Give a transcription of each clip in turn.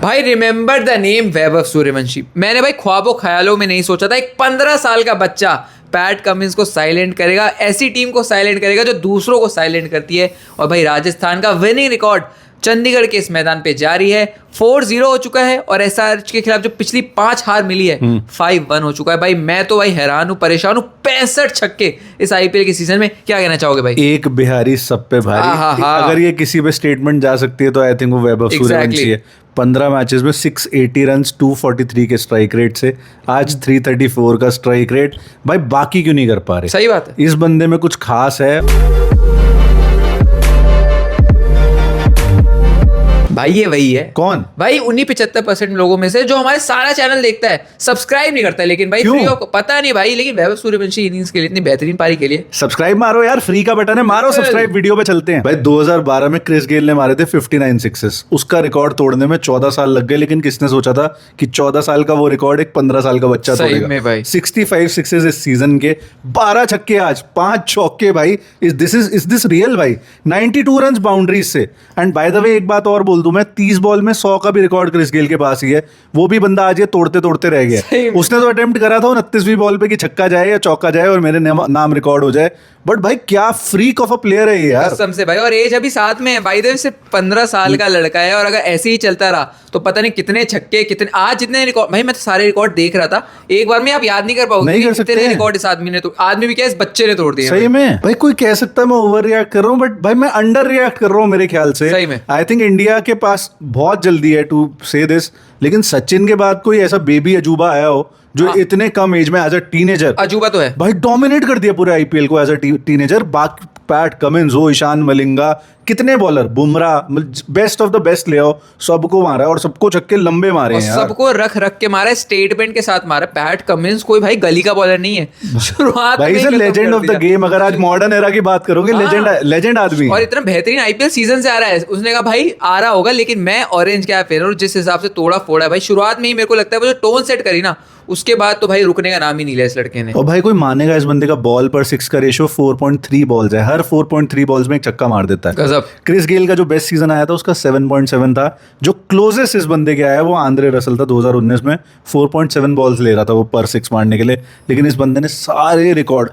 भाई remember the name Vaibhav Suryavanshi. मैंने भाई ख्वाबों ख्यालों में नहीं सोचा था एक 15 साल का बच्चा पैट कमिंस को साइलेंट करेगा, ऐसी टीम को साइलेंट करेगा जो दूसरों को साइलेंट करती है। और भाई राजस्थान का विनिंग रिकॉर्ड चंडीगढ़ के इस मैदान पे जारी है। 4-0 हो चुका है और एसआरएच के खिलाफ जो पिछली 5 हार मिली है 5-1 हो चुका है। भाई मैं तो भाई हैरान हूँ, परेशान हूँ। 65 छक्के इस आईपीएल के सीजन में, क्या कहना चाहोगे भाई? एक बिहारी सब पे भारी। अगर ये किसी पे स्टेटमेंट जा सकती है तो आई थिंक वो वैभव सूर्यवंशी है। 15 मैचेस में 680 रन 243 के स्ट्राइक रेट से आज 334 का स्ट्राइक रेट। भाई बाकी क्यों नहीं कर पा रहे? सही बात है, इस बंदे में कुछ खास है। भाई ये वही है। कौन? भाई 75% लोगों में से जो हमारे सारा चैनल देखता है, सब्सक्राइब नहीं करता है, लेकिन भाई फ्री को पता नहीं भाई, लेकिन वैभव सूर्यवंशी इनिंग्स के लिए इतनी बेहतरीन पारी के लिए सब्सक्राइब मारो यार, फ्री का बटन है, मारो सब्सक्राइब। वीडियो पे चलते हैं। भाई 2012 में क्रिस गेल ने मारे थे 59 सिक्सेस। उसका रिकॉर्ड तोड़ने में 14 साल लग गए, लेकिन किसने सोचा था कि 14 साल का वो रिकॉर्ड एक 15 साल का बच्चा तोड़ेगा। 65 सिक्सेस इस सीजन के, 12 छक्के आज, 5 चौके। भाई इज दिस रियल? भाई 92 रन बाउंड्रीज से। एंड बाय द वे एक बात और बोल दूं मैं, 30 बॉल में 100 का भी रिकॉर्ड क्रिस गेल के पास ही है। वो भी बंदा आज ये तोड़ते तोड़ते रह गया। उसने तो अटेम्प्ट करा था 29वीं बॉल पे कि छक्का जाए या चौका जाए और मेरे नाम रिकॉर्ड हो जाए। बट भाई क्या फ्रीक ऑफ अ प्लेयर है ये यार, कसम से भाई। और एज अभी साथ में है भाई, देव सिर्फ 15 साल का लड़का है। और अगर ऐसे ही चलता रहा तो पता नहीं कितने छक्के, कितने आज जितने रिकॉर्ड। भाई मैं तो सारे रिकॉर्ड देख रहा था, एक बार में आप याद नहीं कर पाओगे कितने रिकॉर्ड इस आदमी ने, तो आदमी भी क्या इस बच्चे ने तोड़ दिया। सही में भाई कोई कह सकता है मैं ओवर रिएक्ट कर रहा हूँ, बट भाई मैं अंडर रिएक्ट कर रहा हूँ मेरे ख्याल से। सही में आई थिंक इंडिया के पास बहुत जल्दी है टू से दिस, लेकिन सचिन के बाद कोई ऐसा बेबी अजूबा आया हो जो इतने कम एज में एज अ टीनेजर, अजूबा तो है भाई, डोमिनेट कर दिया पूरे आईपीएल को as a teenager. Pat Cummins हो, ईशान मलिंगा, कितने bowler, Bumrah, best of the best ले आओ, सबको मारा है और सबको छक्के लंबे मारे हैं यार। सबको रख रख के मारा है, स्टेटमेंट के साथ मारा। पैट कमिंस कोई भाई गली का बॉलर नहीं है। शुरुआत भाई is legend of the game. अगर आज मॉडर्न एरा की बात करोगे, लेजेंड आदमी और इतना बेहतरीन आईपीएल सीजन से आ रहा है। उसने कहा भाई आ रहा होगा, लेकिन मैं ऑरेंज कैप फेर हूं। जिस हिसाब से तोड़ा फोड़ा है भाई, शुरुआत में ही मेरे को लगता है वो जो टोन सेट करी ना, उसके बाद तो भाई रुकने का नाम ही नहीं लिया इस लड़के ने। और भाई कोई मानेगा इस बंदे का बॉल पर 6 का रेशियो 4.3 बॉल्स है। हर 4.3 बॉल्स में एक छक्का मार देता है। गजब। क्रिस गेल का जो बेस्ट सीजन आया था उसका 7.7 था। जो क्लोजेस्ट इस बंदे के आया वो आंद्रे रसल था 2019 में, 4.7 बॉल्स ले रहा था वो पर 6 मारने के लिए। लेकिन इस बंदे ने सारे रिकॉर्ड,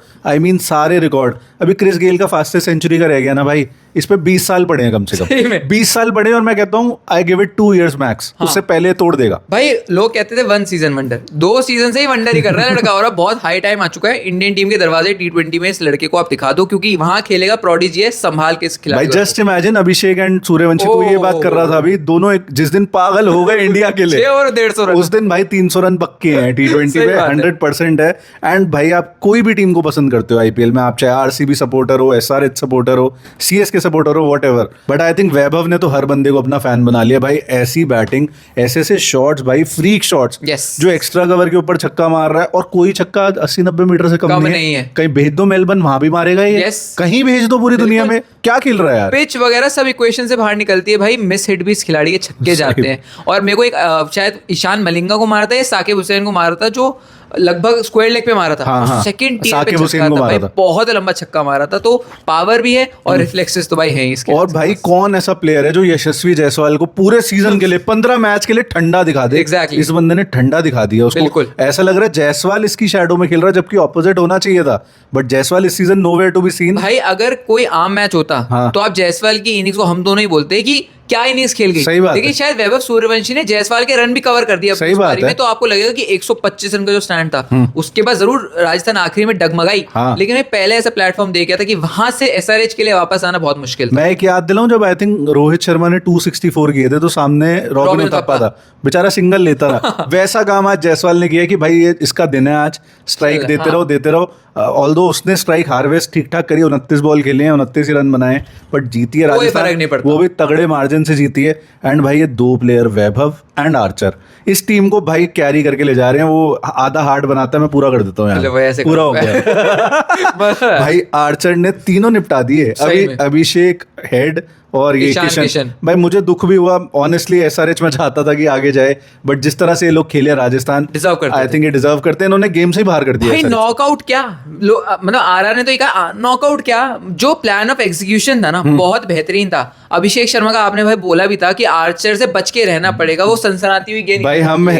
सारे रिकॉर्ड। अभी क्रिस गेल का फास्टेस्ट सेंचुरी का रह गया ना भाई, इस पे 20 साल पड़े हैं कम से कम। 20 साल पड़े, और मैं कहता हूँ I give it 2 years max. उससे पहले तोड़ देगा भाई। लोग कहते थे 1 सीजन वंडर, 2 सीजन से ही वंडर ही कर रहा है लड़का। और अब बहुत हाई टाइम आ चुका है इंडियन टीम के दरवाजे। T20 में इस लड़के को आप दिखा दो, क्योंकि वहां खेलेगा प्रोडिजी है, संभाल के इस खिलाड़ी। भाई just imagine Abhishek and Suryavanshi, तो ये बात कर रहा था अभी, दोनों जिस दिन पागल हो गए इंडिया के लिए 6 और 150 रन, उस दिन भाई 300 रन पक्के हैं T20 पे, 100% है। एंड भाई आप कोई भी टीम को पसंद करते हो आईपीएल में, आप चाहे आरसीबी सपोर्टर हो, एसआरएच सपोर्टर हो, सीएसके सपोर्टर हो, व्हाटएवर, बट आई थिंक वैभव ने तो हर बंदे को अपना फैन बना लिया भाई। ऐसी बैटिंग, ऐसे शॉट्स भाई, फ्रीक शॉट्स, जो एक्स्ट्रा कवर के ऊपर छक्का मार रहा है। और कोई छक्का 80-90 मीटर से कम नहीं है। कहीं भेज दो मेलबर्न, वहां भी मारेगा ये। कहीं भेज दो पूरी दुनिया में, क्या खेल रहा है यार। पिच वगैरह सब इक्वेशन से बाहर निकलती है भाई। मिस हिट भी इस खिलाड़ी के छक्के जाते हैं। और मेरे को एक शायद ईशान मलिंगा को मारा था या साकिब हुसैन को मारा था, जो लगभग स्क्वायर लेग पे मारा था। सेकंड टीम पे छक्का था भाई, बहुत लंबा छक्का मारा था। तो पावर भी है और रिफ्लेक्सेस तो भाई है इसके। और भाई कौन ऐसा प्लेयर है जो यशस्वी जायसवाल को पूरे सीजन के लिए 15 मैच के लिए ठंडा दिखा दे? एग्जैक्टली, इस बंदे ने ठंडा दिखा दिया उसको। ऐसा लग रहा है जायसवाल इसकी शैडो में खेल रहा है, जबकि ऑपोजिट होना चाहिए था। बट जायसवाल इस season nowhere to be seen. भाई अगर कोई आम मैच होता तो आप जायसवाल की इनिंग्स को हम दोनों ही बोलते कि क्या इनिंग्स खेल गई। सही बात लेकिन शायद वैभव सूर्यवंशी ने जायसवाल के रन भी कवर कर दिया। सही बात है। तो आपको लगेगा कि 125 रन का जो स्टैंड था, उसके बाद जरूर राजस्थान आखिरी में डगमगाई। लेकिन मैं पहले ऐसा प्लेटफॉर्म दे गया था कि वहां से एसआरएच के लिए वापस आना बहुत मुश्किल था। मैं एक याद दिलाऊं, जब आई थिंक रोहित शर्मा ने 264 किए थे तो सामने रॉबिन उथप्पा था, बेचारा सिंगल लेता रहा। वैसा काम आज जायसवाल ने किया कि भाई ये इसका दिन है आज, स्ट्राइक देते रहो। ऑल्दो उसने स्ट्राइक हार्वेस्ट ठीक ठाक करी, 29 बॉल खेले हैं, 29 ही रन बनाए, बट जीती है राजस्थान, वो भी तगड़े मार्जिन से जीती है। एंड भाई ये 2 प्लेयर वैभव एंड आर्चर इस टीम को भाई कैरी करके ले जा रहे हैं। वो आधा हार्ड बनाता है, मैं पूरा कर देता हूँ यार, पूरा हो गया। भाई आर्चर ने तीनों निपटा दिए। अभी अभिषेक हेड और ये ईशान किशन किशन। भाई मुझे दुख भी हुआ ऑनेस्टली, एसआरएच में चाहता था कि आगे जाए, बट जिस तरह से ये लोग खेले राजस्थान, Deserve करते आई थे। थिंक ये डिजर्व करते हैं, इन्होंने गेम से ही बाहर कर दिया भाई SRH। नॉकआउट क्या, मतलब आरआर ने तो ये कहा नॉकआउट क्या, जो प्लान ऑफ एग्जीक्यूशन था ना बहुत बेहतरीन था। अभिषेक शर्मा का आपने भाई बोला भी था कि आर्चर से बच के रहना पड़ेगा, वो सनसनाती हुई गेंद भाई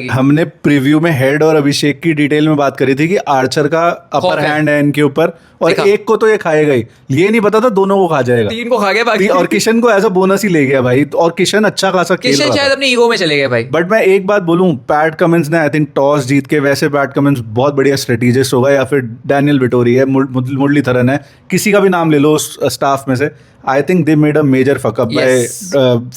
हमने प्रीव्यू में हेड और अभिषेक की डिटेल में बात करी थी कि आर्चर का खौफ अपर है। हैंड है इनके ऊपर, और दिखा। एक को तो ये खाएगा ही, ये नहीं पता था दोनों को खा जाएगा। 3 को खा गया बाकी, और किशन को एज अ बोनस ही ले गया भाई, और किशन अच्छा खासा खेल किशन रहा शायद था। अपने ईगो में चले गए भाई। बट मैं एक बात बोलूं, पैट कमिंस ने आई थिंक टॉस जीत के, वैसे पैट कमिंस बहुत बढ़िया स्ट्रेटेजिस्ट होगा, या फिर डैनियल विटोरी है, मुरलीधरन है, किसी का भी नाम ले लो उस स्टाफ में से, I think they made a major fuck up by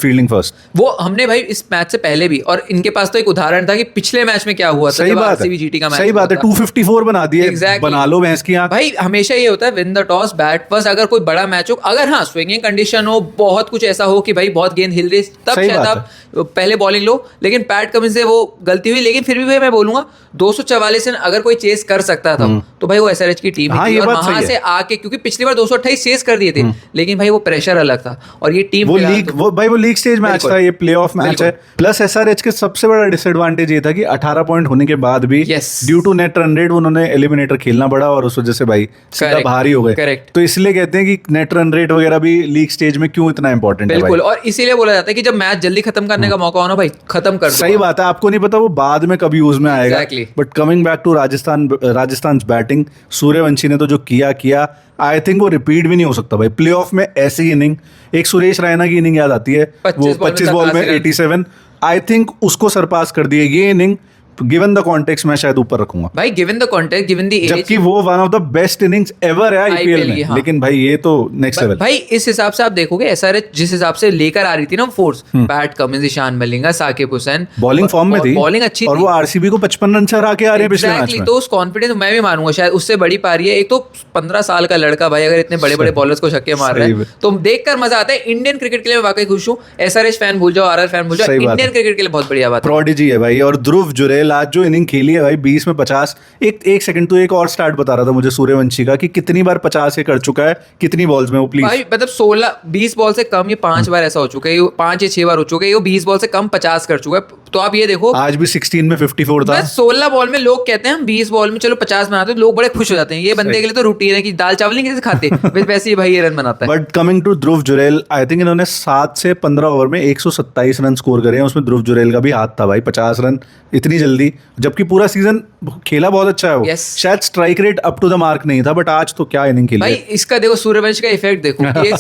fielding first. वो हमने भाई इस मैच से पहले भी, और इनके पास तो एक उदाहरण था कि पिछले मैच में क्या हुआ था, सही जब बात आरसीबी है, जीटी का मैच सही बात है, हुआ था। 254 बना दिए, Exactly. बना लो भैंस की आंख। भाई हमेशा ये होता है, win the toss bat first. अगर कोई बड़ा मैच हो, अगर हाँ स्विंगिंग कंडीशन हो, बहुत कुछ ऐसा हो कि भाई बहुत गेंद हिल रही, तब सही शायद बात आप पहले बॉलिंग लो। लेकिन पैट कमिंस से वो गलती हुई, लेकिन फिर भी भाई मैं बोलूंगा 244 रन अगर कोई चेस कर सकता था तो भाई वो एसआरएच की टीम हाँ, थी। ये और बात वहां सही से है। आके, क्योंकि पिछली बार 228 चेस कर दिए थे, लेकिन भाई वो प्रेशर अलग था, और ये टीम वो लीग, वो भाई वो लीग स्टेज मैच बिल्कुल। था, ये प्लेऑफ मैच है। प्लस एसआरएच के सबसे बड़ा डिसएडवांटेज ये था कि 18 पॉइंट होने के बाद भी Yes. Due to net run rate उन्होंने एलिमिनेटर खेलना पड़ा, और उस वजह से भाई सीधा Correct. बाहर ही हो गए। Correct. तो इसलिए कहते हैं कि नेट रन रेट वगैरह भी लीग स्टेज में क्यों इतना इंपॉर्टेंट है भाई। बिल्कुल, और इसीलिए बोला जाता है कि जब मैच जल्दी खत्म करने का मौका हो ना भाई, खत्म कर दो। सही बात है, आपको नहीं पता वो बाद में कभी यूज में आएगा। Exactly. But coming back to Rajasthan batting, Suryavanshi ने तो जो किया आई थिंक वो रिपीट भी नहीं हो सकता भाई प्लेऑफ में ऐसी इनिंग। एक सुरेश रैना की इनिंग याद आती है, 25 वो 25 बॉल में 87 87, आई थिंक उसको सरपास कर दिए ये इनिंग। गिवन द कॉन्टेक्स्ट मैं शायद ऊपर रखूंगा, भाई given the context, given the age, जबकि वो one of the best innings ever है आईपीएल में। की, हाँ। लेकिन भाई ये तो नेक्स्ट लेवल। भाई इस हिसाब से आप देखोगे एसआरएच जिस हिसाब से लेकर आ रही थी ना force, Pat Cummins, Eshan Malinga, Saqib Hussain, bowling form में थी, बॉलिंग अच्छी और थी। वो आरसीबी को 55 रन से हरा के आ रहे हैं पिछले मैच Exactly, में। तो उस कॉन्फिडेंस मैं भी मानूंगा शायद उससे बड़ी पारी है। एक तो 15 साल का लड़का भाई अगर इतने बड़े बड़े बॉलर्स को छक्के मार रहा सही है में। तो देखकर मजा आता है। इंडियन क्रिकेट के लिए मैं वाकई खुश हूँ। एसआरएच फैन भूल जाओ, आरआर फैन भूल जाओ, सही बात इंडियन है। क्रिकेट के लिए बहुत बढ़िया बात है। प्रोडिजी है भाई। और ध्रुव जुरैल आज जो इनिंग खेली है भाई, 20 में 50। एक सेकंड, तो एक और स्टार्ट बता रहा था मुझे सूर्यवंशी का कि कितनी बार 50 ये कर चुका है, कितनी बॉल्स में वो, प्लीज। भाई मतलब 16-20 बॉल से कम, ये 5 बार ऐसा हो चुका है, 5 या 6 बार हो चुका है, ये 20 बॉल से कम 50 कर चुका है। तो आप ये देखो, आज भी 16 में 54 था। बस 16 बॉल में लोग कहते हैं हम 20 बॉल में चलो 50 बनाते हैं, लोग बड़े खुश हो जाते हैं। ये बंदे के लिए तो रूटीन है कि दाल चावल नहीं कैसे खाते, वैसे ही भाई ये रन बनाता है। But coming to Dhruv Jurel, I think इन्होंने 7 से 15 ओवर में 127 रन स्कोर करे हैं। उसमें ध्रुव जुरैल का भी हाथ था भाई, 50 रन इतनी जल्दी, जबकि पूरा सीजन खेला बहुत अच्छा है वो। Yes. शायद strike rate up to the mark नहीं था, बट आज तो क्या इनिंग खेली भाई है। इसका देखो सूर्यवंशी का इफेक्ट देखो कि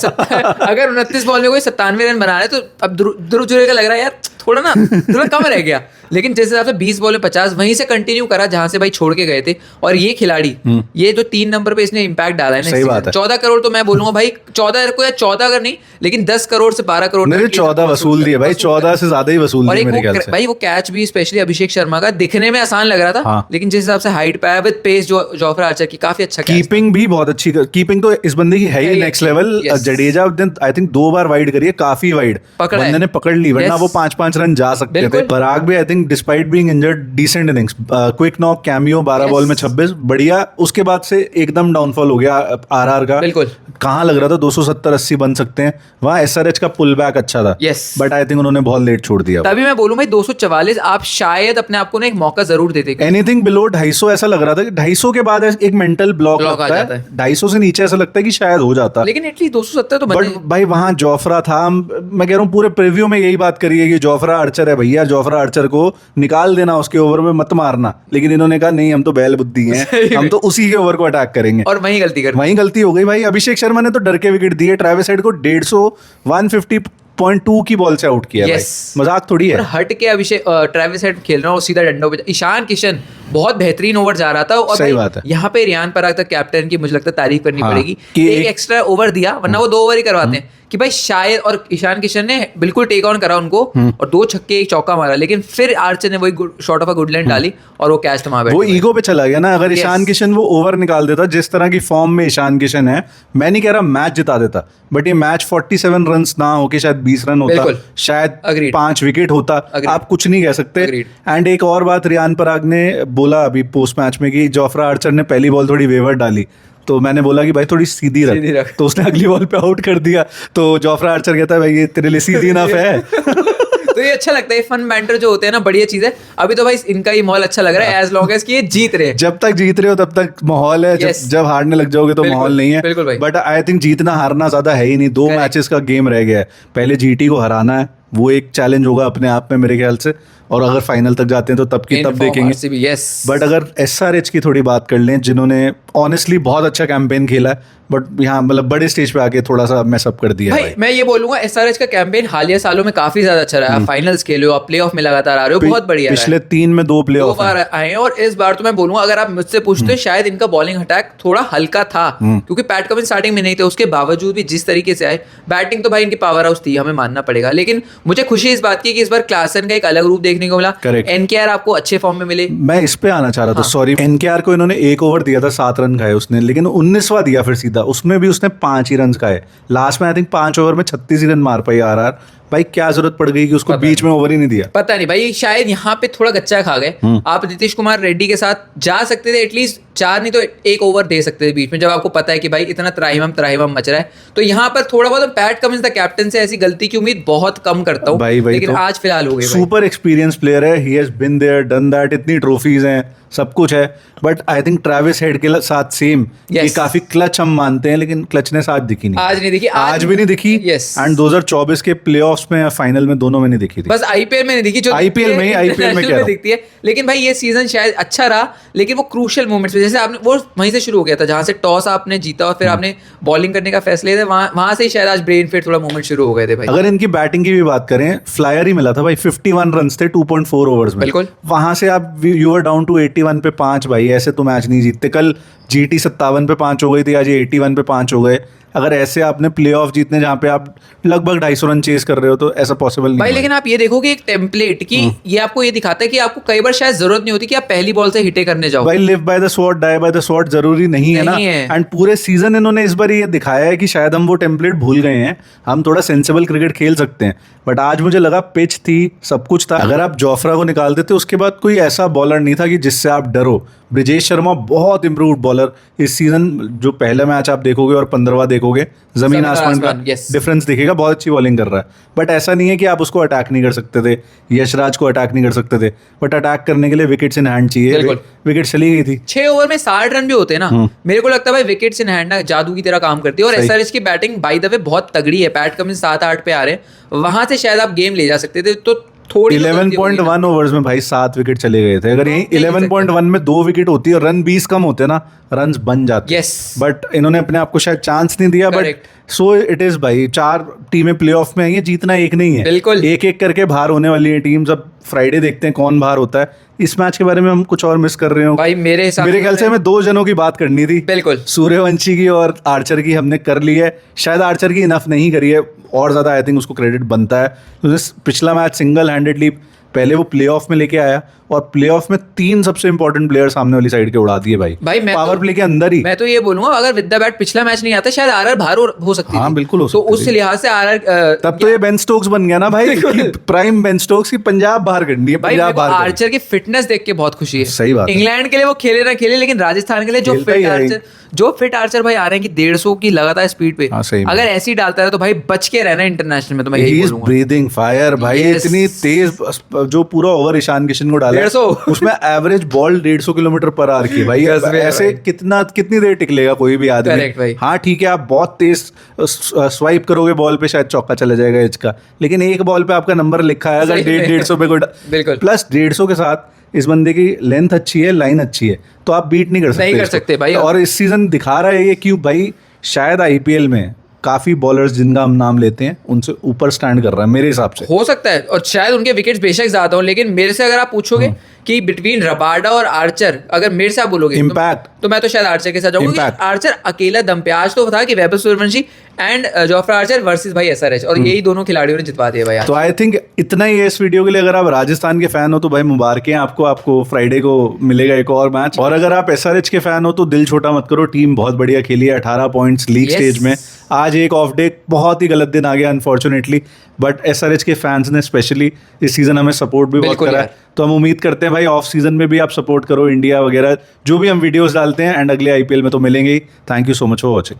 अगर 29 बॉल में कोई 97 रन बना रहा है तो अब ध्रुव जुरैल का लग रहा है यार थोड़ा ना थोड़ा कम रह गया। लेकिन जिस हिसाब से 20 बॉल में 50 वहीं से कंटिन्यू करा जहां से भाई छोड़ के गए थे। और ये खिलाड़ी ये जो 3 नंबर पे इसने इम्पैक्ट डाला है ना, सही बात है। 14 करोड़ तो मैं बोलूंगा भाई 14 को, या 14 अगर नहीं लेकिन 10 करोड़ से 12 करोड़ मेरे तक 14 वसूल दिए भाई, 14 से ज्यादा ही वसूल और दिए एक मेरे ख्याल से। भाई वो कैच भी स्पेशली अभिषेक शर्मा का दिखने में आसान लग रहा था, हाँ। लेकिन जिस हिसाब से हाइट पे आया विद पेस जो जोफ्रा आर्चर की, काफी अच्छा catch था। कीपिंग भी बहुत अच्छी, कीपिंग तो इस बंदे की है ही है ही नेक्स्ट अच्छी, level. yes. Jadeja I think 2 bar wide करी है, काफी वाइड पकड़ा बंदे है। ने पकड़ ली, वरना Yes. वो 5-5 रन जा सकते थे। बिल्कुल। पराग भी I think despite being injured decent innings, quick knock, cameo, 12 Yes. Ball में 26, बढ़िया। उसके बाद से एकदम डाउनफॉल हो गया आरआर का। बिल्कुल। कहाँ लग रहा था 270-80 बन सकते हैं, वहाँ एसआरएच का पुल बैक अच्छा था। Yes. बट आई थिंक उन्होंने बहुत लेट छोड़ दिया। तभी मैं बोलूं भाई 244 आप शायद अपने आप को ना एक मौका जरूर देते। एनीथिंग बिलो 250 ऐसा लग रहा था कि 250 के बाद एक मेंटल ब्लॉक Block आ लगता जाता है, है। 250 से नीचे ऐसा लगता है कि शायद हो जाता। लेकिन एटलीस्ट 270 तो बट बने। भाई वहां जोफ्रा था, मैं कह रहा हूँ पूरे प्रीव्यू में यही बात करी है कि जोफ्रा आर्चर है भैया, जोफ्रा आर्चर को निकाल देना, उसके ओवर में मत मारना। लेकिन इन्होंने कहा नहीं, हम तो बैल बुद्धि हैं, हम तो उसी के ओवर को अटैक करेंगे। और वही गलती कर वहीं गलती हो गई भाई। अभिषेक शर्मा ने तो डर के विकेट दिए, ट्रेविस हेड को 150.2 की बॉल से आउट किया भाई, Yes. मजाक थोड़ी और है। हट के अभिषेक ट्रेविस हेड खेल रहा हूँ सीधा डंडों पे। ईशान किशन बहुत बेहतरीन ओवर जा रहा था, और सही भाई बात है। यहाँ पे रियान पराग तक कैप्टन की मुझे लगता है तारीफ करनी हाँ, पड़ेगी कि एक एक्स्ट्रा ओवर दिया, वरना वो 2 ओवर ही करवाते हैं कि भाई शायद। और ईशान किशन ने बिल्कुल टेक ऑन करा उनको और 2 छक्के 1 चौका मारा, लेकिन फिर आर्चर ने वही shot of a good line डाली और वो कैच थमा वो बैठे। ईगो पे चला गया ना। अगर Yes. ईशान किशन वो ओवर निकाल देता, जिस तरह की फॉर्म में ईशान किशन है, मैं नहीं कह रहा मैच जिता देता, बट ये मैच 47 रन ना होके शायद 20 रन होता, बिल्कुल। शायद Agreed. 5 विकेट होता। Agreed. आप कुछ नहीं कह सकते। Agreed. एंड एक और बात रियान पराग ने बोला अभी पोस्ट मैच में कि जोफ्रा आर्चर ने पहली बॉल थोड़ी वेवर डाली, तो मैंने बोला कि भाई थोड़ी सीधी सीधी रख, रख। तो उसने अगली बॉल पे आउट कर दिया। तो जोफ्रा आर्चर कहता है भाई ये तेरे लिए सीधी इनफ है। तो ये अच्छा लगता है, फन बैंटर जो होते हैं ना, बढ़िया चीज है। अभी तो भाई इनका ही माहौल अच्छा लग रहा है, एज लॉन्ग एज कि ये जीत रहे हैं। जब तक जीत रहे हो तब तक माहौल है, Yes. जब हारने लग जाओगे तो बिल्कुल, माहौल नहीं है। बिल्कुल भाई। बट आई थिंक जीतना हारना ज्यादा है ही नहीं, 2 Correct. मैचेस का गेम रह गया है। पहले जीटी को हराना है, वो एक चैलेंज होगा अपने आप में मेरे ख्याल से, और अगर फाइनल तक जाते हैं तो तब की तब देखेंगे। यस, बट अगर एसआरएच की थोड़ी बात कर लें, जिन्होंने ऑनेस्टली बहुत अच्छा कैंपेन खेला है, बट यहाँ मतलब बड़े स्टेज पे आके थोड़ा सा मैसअप कर दिया भाई भाई। मैं ये बोलूंगा एसआरएच का कैंपेन हालिया सालों में काफी ज्यादा अच्छा रहा है। फाइनल्स खेले हो, आप प्लेऑफ में लगातार आ रहे हो, बहुत बढ़िया रहा है। पिछले 3 में 2 प्ले दो ऑफ बार आए हैं, और इस बार तो मैं बोलूंगा अगर आप मुझसे पूछते हो शायद इनका बॉलिंग अटैक थोड़ा हल्का था, क्योंकि पैट कमिंस स्टार्टिंग में नहीं थे, उसके बावजूद भी जिस तरीके से आए, बैटिंग तो भाई इनकी पावर हाउस थी, हमें मानना पड़ेगा। लेकिन मुझे खुशी इस बात की कि इस बार क्लासन का एक अलग रूप देखने को मिला। Correct. एनकेआर आपको अच्छे फॉर्म में मिले। मैं इस पे आना चाह रहा था, सॉरी। एनकेआर को इन्होंने 1 ओवर दिया था, 7 रन खाए उसने, लेकिन 19वां दिया फिर सीधा, उसमें भी उसने 5 ही रन खाए। लास्ट में आई थिंक 5 ओवर में 36 ही रन मार पाई आरआर। भाई क्या जरूरत पड़ गई कि उसको बीच में ओवर ही नहीं दिया। पता नहीं भाई, शायद यहाँ पे थोड़ा गच्चा खा गए। आप नीतीश कुमार रेड्डी के साथ जा सकते थे, एटलीस्ट 4 नहीं तो 1 ओवर दे सकते थे बीच में, जब आपको पता है कि भाई इतना त्राहिमाम मच रहा है। तो यहाँ पर थोड़ा बहुत पैट कमिंस द कैप्टन से ऐसी गलती की उम्मीद बहुत कम करता हूँ, भाई लेकिन तो आज फिलहाल हो गई। सुपर एक्सपीरियंस प्लेयर है, he has been there done that, इतनी ट्रॉफीज हैं, सब कुछ है। But I think Travis Head के साथ सेम, ये Yes. काफी क्लच हम मानते हैं, लेकिन क्लचनेस आज दिखी नहीं, आज नहीं दिखी, आज भी नहीं दिखी। Yes. एंड 2024 के प्लेऑफ्स में या फाइनल में, दोनों में नहीं दिखी थी। बस आईपीएल में नहीं दिखी, जो IPL में ही, IPL में इंटरनेशनल कह रहा हूं। दिखती है। लेकिन भाई ये सीजन शायद अच्छा रहा, लेकिन वो क्रूशियल मोमेंट्स में, जैसे आपने वो वहीं से शुरू हो गया था जहां से टॉस आपने जीता और फिर आपने बॉलिंग करने का फैसला लिया था, वहां से ही शायद आज ब्रेन फेड थोड़ा मोमेंट शुरू हो गए थे भाई। अगर इनकी बैटिंग की भी बात करें, फ्लायर ही मिला था भाई, 51 रन थे 2.4 ओवर्स में। बिल्कुल। वहां से आप यू आर डाउन टू 81 पे 5, भाई ऐसे तो मैच नहीं जीतते। कल जीटी 57 पे 5 हो गई थी, आज ये 81 पे 5 हो गए। अगर ऐसे आपने प्लेऑफ जीतने जहां पे आप लगभग 250 रन चेस कर रहे हो, तो ऐसा पॉसिबल नहीं भाई है। लेकिन आप ये देखोगे एक टेम्पलेट की, ये आपको ये दिखाता है कि आपको कई बार शायद जरूरत नहीं होती कि आप पहली बॉल से हिटे करने जाओ। भाई live by the sword die by the sword जरूरी नहीं है ना। नहीं है। एंड पूरे सीजन इन्होंने इस बार ये दिखाया है कि शायद हम वो टेम्पलेट भूल गए हैं, हम थोड़ा सेंसिबल क्रिकेट खेल सकते हैं। बट आज मुझे लगा पिच थी, सब कुछ था। अगर आप जोफ्रा को निकाल देते, उसके बाद कोई ऐसा बॉलर नहीं था कि जिससे आप डरो। ब्रिजेश शर्मा बहुत इंप्रूव्ड बॉलर इस सीजन, जो पहला मैच आप देखोगे और 15वां देखोगे, जमीन आसमान का yes. डिफरेंस दिखेगा। बहुत अच्छी बॉलिंग कर रहा है, बट ऐसा नहीं है कि आप उसको अटैक नहीं कर सकते थे, यशराज को अटैक नहीं कर सकते थे। बट अटैक करने के लिए विकेट्स इन हैंड चाहिए। बिल्कुल। विकेट चली गई थी। 6 ओवर में 60 रन भी होते हैं ना, मेरे को लगता है भाई विकेट्स इन हैंड ना जादू की तरह काम करती है। और सही। एसआरएच की बैटिंग बाय द वे बहुत तगड़ी है, पैट कमिंस 7-8 पे आ रहे हैं, वहां से शायद आप गेम ले जा सकते थे। तो थोड़ी 11.1 ओवर्स में भाई 7 विकेट चले गए थे। अगर यही नहीं 11.1 में 2 विकेट होती है और रन 20 कम होते ना, रन बन जाते। Yes. बट इन्होंने अपने आप को शायद चांस नहीं दिया। But Correct. So it is भाई, 4 टीमें प्लेऑफ में आई हैं, जीतना एक नहीं है। बिल्कुल। एक एक करके बाहर होने वाली है टीम्स। अब फ्राइडे देखते हैं कौन बाहर होता है। इस मैच के बारे में हम कुछ और मिस कर रहे हो भाई मेरे हिसाब मेरे ख्याल से हमें 2 जनों की बात करनी थी। बिल्कुल। सूर्यवंशी की और आर्चर की हमने कर ली है, शायद आर्चर की इनफ नहीं करी है, और ज्यादा आई थिंक उसको क्रेडिट बनता है। पिछला मैच सिंगल हैंडेडली पहले वो प्लेऑफ में लेके आया, और प्लेऑफ में 3 सबसे इंपॉर्टेंट प्लेयर सामने वाली साइड के उड़ा दिए भाई मैं पावर तो, प्ले के अंदर ही। मैं तो ये बोलूंगा अगर विद द बैट पिछला मैच नहीं आता शायद आरआर बाहर हो सकती हाँ, थी। बिल्कुल हो तो सकती उस थी। लिहाज से आरआर तब तो ये बेन स्टोक्स बन गया ना भाई, प्राइम बेन स्टोक्स की पंजाब बाहर करनी है। भाई मेरे पंजाब को बाहर करनी है। आर्चर की फिटनेस देख के बहुत खुशी है। सही बात है। इंग्लैंड के लिए वो खेले ना खेले, लेकिन राजस्थान के लिए खेलता ही है। जो फिट आर्चर भाई आ रहे हैं कि 150 की लगातार स्पीड पे, हाँ, सही में। अगर ऐसी डालता है तो भाई बच के रहना इंटरनेशनल में, तो मैं He यही is बोलूंगा। breathing fire भाई। Yes. इतनी तेज, जो पूरा ओवर ईशान किशन को डाला है, 150 उसमें average ball 150 kilometre per hour की भाई। गज में है ऐसे भाई। कितनी देर टिक लेगा कोई भी आदमी। Correct भाई। हाँ ठीक है, आप बहुत तेज स्वाइप करोगे बॉल पे, शायद चौका चला जाएगा एज का, लेकिन एक बॉल पे आपका नंबर लिखा है, अगर सही में। 150 पे कोई बिल्कुल। प्लस 150 के साथ इस बंदे की लेंथ अच्छी है, लाइन अच्छी है, तो आप बीट नहीं कर सकते। नहीं कर इसको। सकते भाई। और इस सीजन दिखा रहा है ये क्यों भाई, शायद आईपीएल में काफी बॉलर्स जिनका हम नाम लेते हैं उनसे ऊपर स्टैंड कर रहा है मेरे हिसाब से। हो सकता है, और शायद उनके विकेट्स बेशक ज्यादा हो, लेकिन मेरे से अगर आप पूछोगे कि बिटवीन रबाडा और आर्चर, अगर मेरे से आप बोलोगे Impact. तो मैं तो शायद आर्चर के साथ जाऊंगा, क्योंकि Impact. आर्चर अकेला दम पे आज तो था कि Vaibhav Suryavanshi and Jofra Archer versus भाई एसआरएच, और यही दोनों खिलाड़ियों ने जितवा दिया भाई आज। तो आई थिंक इतना ही है इस वीडियो के लिए। अगर आप राजस्थान के फैन हो तो भाई मुबारकें आपको फ्राइडे को मिलेगा एक और मैच। और अगर आप एसआरएच के फैन हो तो दिल छोटा मत करो, टीम बहुत बढ़िया खेली है, 18 पॉइंट्स लीग Yes. स्टेज में। आज एक ऑफ डे, बहुत ही गलत दिन आ गया अनफॉर्चुनेटली, बट एसआरएच के फैंस ने स्पेशली इस सीजन हमें सपोर्ट भी बहुत बिल्कुल करा यार। है। तो हम उम्मीद करते हैं भाई ऑफ सीजन में भी आप सपोर्ट करो इंडिया वगैरह जो भी हम वीडियोस डालते हैं, एंड अगले आईपीएल में तो मिलेंगे ही। Thank you so much for watching.